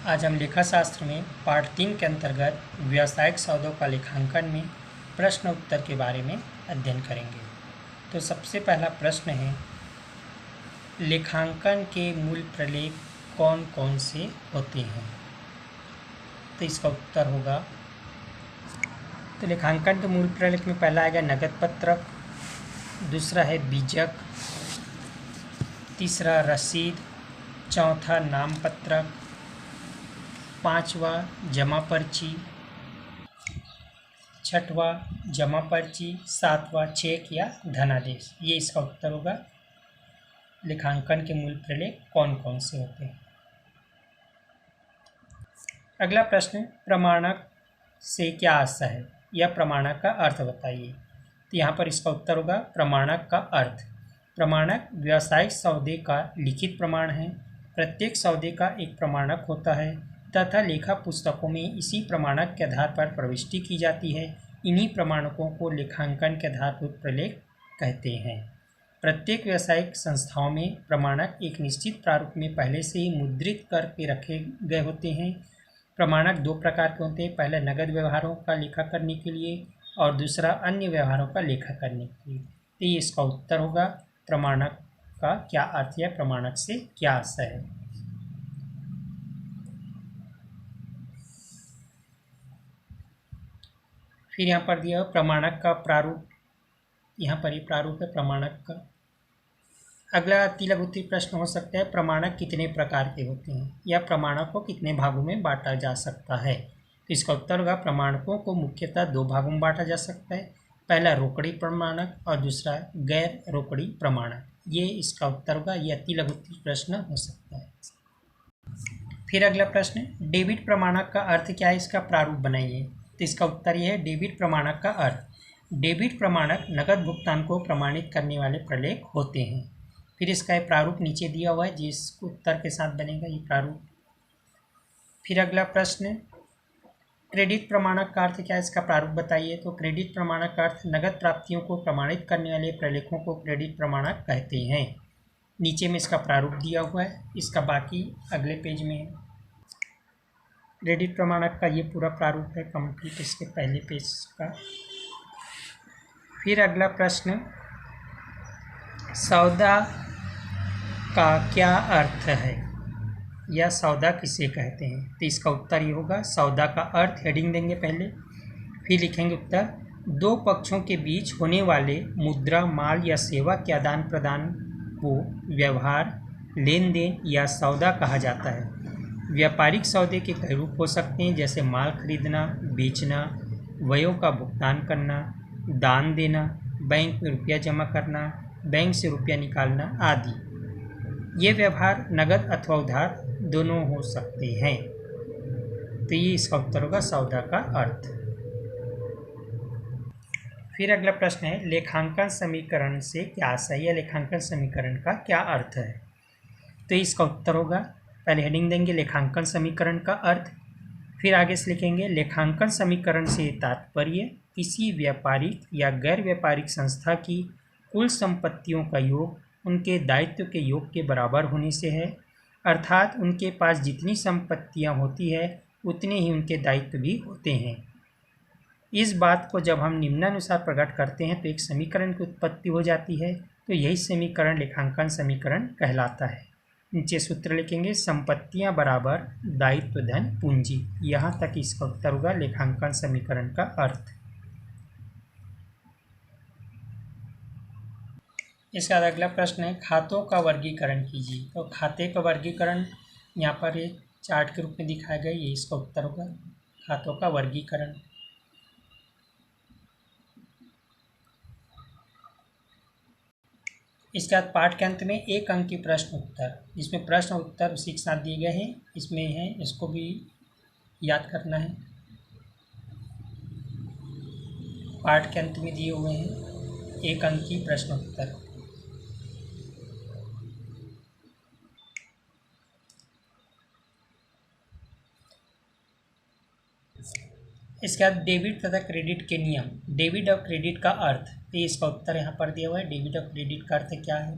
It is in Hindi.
आज हम लेखा शास्त्र में पाठ 3 के अंतर्गत व्यावसायिक सौदों का लेखांकन में प्रश्न उत्तर के बारे में अध्ययन करेंगे। तो सबसे पहला प्रश्न है, लेखांकन के मूल प्रलेख कौन कौन से होते हैं? तो इसका उत्तर होगा, तो लेखांकन के मूल प्रलेख में पहला आएगा नगद पत्रक, दूसरा है बीजक, तीसरा रसीद, चौथा नाम पत्रक, पांचवा जमा पर्ची, छठवा जमा पर्ची, सातवां चेक या धनादेश। ये इसका उत्तर होगा। लेखांकन के मूल प्रलेख कौन कौन से होते हैं? अगला प्रश्न, प्रमाणक से क्या आशय है या प्रमाणक का अर्थ बताइए। तो यहाँ पर इसका उत्तर होगा प्रमाणक का अर्थ। प्रमाणक व्यावसायिक सौदे का लिखित प्रमाण है। प्रत्येक सौदे का एक प्रमाणक होता है तथा लेखा पुस्तकों में इसी प्रमाणक के आधार पर प्रविष्टि की जाती है। इन्हीं प्रमाणकों को लेखांकन के आधारभूत प्रलेख कहते हैं। प्रत्येक व्यावसायिक संस्थाओं में प्रमाणक एक निश्चित प्रारूप में पहले से ही मुद्रित करके रखे गए होते हैं। प्रमाणक दो प्रकार के होते हैं, पहले नगद व्यवहारों का लेखा करने के लिए और दूसरा अन्य व्यवहारों का लेखा करने के लिए। तो ये इसका उत्तर होगा। प्रमाणक का क्या अर्थ है, प्रमाणक से क्या आशय है? फिर यहाँ पर दिया प्रमाणक का प्रारूप, यहाँ पर ये प्रारूप है प्रमाणक का। अगला तिलक प्रश्न हो सकता है, प्रमाणक कितने प्रकार के होते हैं या प्रमाणक को कितने भागों में बांटा जा सकता है? तो इसका उत्तर होगा, प्रमाणकों को मुख्यतः दो भागों में बांटा जा सकता है। पहला रोकड़ी प्रमाणक और दूसरा गैर रोकड़ी प्रमाणक। ये इसका उत्तर होगा। यह तिलक प्रश्न हो सकता है। फिर अगला प्रश्न, डेबिट प्रमाणक का अर्थ क्या है, इसका प्रारूप बनाइए। तो इसका उत्तर यह है, डेबिट प्रमाणक का अर्थ, डेबिट प्रमाणक नकद भुगतान को प्रमाणित करने वाले प्रलेख होते हैं। फिर इसका प्रारूप नीचे दिया हुआ है, जिस उत्तर के साथ बनेगा ये प्रारूप। फिर अगला प्रश्न, क्रेडिट प्रमाणक का अर्थ क्या है, इसका प्रारूप बताइए। तो क्रेडिट प्रमाणक का अर्थ नगद प्राप्तियों को प्रमाणित करने वाले प्रलेखों को क्रेडिट प्रमाणक कहते हैं। नीचे में इसका प्रारूप दिया हुआ है, इसका बाकी अगले पेज में है। क्रेडिट प्रमाणक का ये पूरा प्रारूप है कंप्लीट, इसके पहले पेज का। फिर अगला प्रश्न, सौदा का क्या अर्थ है या सौदा किसे कहते हैं? तो इसका उत्तर ये होगा, सौदा का अर्थ, हेडिंग देंगे पहले, फिर लिखेंगे उत्तर, दो पक्षों के बीच होने वाले मुद्रा, माल या सेवा के आदान प्रदान को व्यवहार, लेन देन या सौदा कहा जाता है। व्यापारिक सौदे के कई रूप हो सकते हैं, जैसे माल खरीदना, बेचना, व्ययों का भुगतान करना, दान देना, बैंक में रुपया जमा करना, बैंक से रुपया निकालना आदि। ये व्यवहार नगद अथवा उधार दोनों हो सकते हैं। तो ये इसका उत्तर होगा, सौदा का अर्थ। फिर अगला प्रश्न है, लेखांकन समीकरण से क्या आशय है या लेखांकन समीकरण का क्या अर्थ है? तो इसका उत्तर होगा, पहले हेडिंग देंगे लेखांकन समीकरण का अर्थ, फिर आगे से लिखेंगे, लेखांकन समीकरण से तात्पर्य किसी व्यापारिक या गैर व्यापारिक संस्था की कुल संपत्तियों का योग उनके दायित्व के योग के बराबर होने से है। अर्थात उनके पास जितनी संपत्तियां होती है उतने ही उनके दायित्व भी होते हैं। इस बात को जब हम निम्नानुसार प्रकट करते हैं तो एक समीकरण की उत्पत्ति हो जाती है। तो यही समीकरण लेखांकन समीकरण कहलाता है। नीचे सूत्र लिखेंगे, संपत्तियां बराबर दायित्व धन पूंजी। यहाँ तक इसका उत्तर होगा लेखांकन समीकरण का अर्थ। इसका अगला प्रश्न है, खातों का वर्गीकरण कीजिए। तो खाते का वर्गीकरण यहाँ पर एक चार्ट के रूप में दिखाया गया, ये इसका उत्तर होगा, खातों का वर्गीकरण। इसके बाद पाठ के अंत में एक अंक की प्रश्न उत्तर, जिसमें प्रश्न उत्तर उसी के साथ दिए गए हैं, इसमें है, इसको भी याद करना है। पाठ के अंत में दिए हुए हैं एक अंक की प्रश्न उत्तर। इसके बाद डेबिट तथा क्रेडिट के नियम, डेबिट और क्रेडिट का अर्थ। तो इसका उत्तर यहाँ पर दिया हुआ है, डेबिट और क्रेडिट का अर्थ क्या है।